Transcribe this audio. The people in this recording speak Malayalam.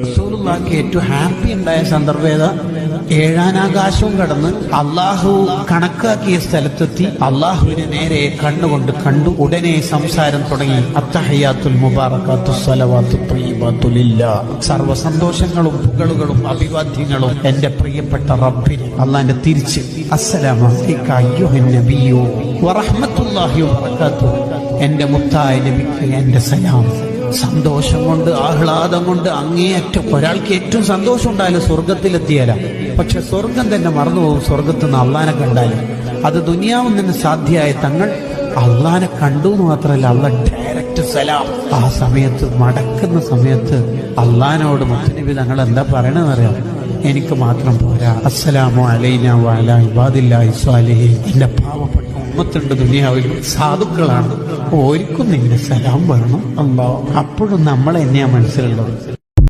റസൂലുള്ളാഹിക്ക് ഏറ്റവും ഹാപ്പി ഉണ്ടായ സന്ദർഭം ഏതാ? ഏഴാനാകാശവും കടന്ന് അള്ളാഹു കണക്കാക്കിയ സ്ഥലത്തെത്തി അള്ളാഹുവിനെ നേരെ കണ്ണുകൊണ്ട് കണ്ടു. ഉടനെ സംസാരം തുടങ്ങി. അത്തഹയ്യാത്തുൽ മുബാറകാത്തു സ്വലവാത്തു ത്വയ്യിബാത്തു ലില്ലാഹ്. സർവ്വ സന്തോഷങ്ങളും പുകളുകളും അഭിവാദ്യങ്ങളും എന്റെ പ്രിയപ്പെട്ട റബ്ബിന്. അള്ളാന്റെ തിരിച്ച് അസ്സലാമു അലൈക അയ്യുഹൻ നബിയ്യു വറഹ്മത്തുള്ളാഹി വബറകാതുഹു. എന്റെ മുത്തായ നബിക്ക് എന്റെ സലാം. സന്തോഷം കൊണ്ട്, ആഹ്ലാദം കൊണ്ട് അങ്ങേയറ്റം. ഒരാൾക്ക് ഏറ്റവും സന്തോഷം ഉണ്ടായാലും സ്വർഗത്തിലെത്തിയാല. പക്ഷെ സ്വർഗം തന്നെ മറന്നുപോകും സ്വർഗത്ത് നിന്ന് അള്ളാനെ കണ്ടാല്. അത് ദുനിയാവും തന്നെ സാധ്യമായ തങ്ങൾ അള്ളാനെ കണ്ടു എന്ന് മാത്രമല്ല, അള്ളാഹ് ഡയറക്റ്റ് സലാം. ആ സമയത്ത് മടക്കുന്ന സമയത്ത് അള്ളാനോട് മുത്തുനബി തങ്ങൾ എന്താ പറയണെന്നറിയാം? എനിക്ക് മാത്രം പോരാ, അസ്സലാമു അലൈനാ വഅലാ ഇബാദില്ലാഹി സ്വാലിഹീൻ. എന്റെ പാവപ്പെട്ട ഉമ്മത്തുണ്ട് ദുനിയാവിൽ, സാധുക്കളാണ്, ഓർക്കും നിന്റെ സലാം വേണം അല്ലാഹ്. അപ്പോഴും നമ്മളെന്നെയാ മനസ്സിലുള്ളത്.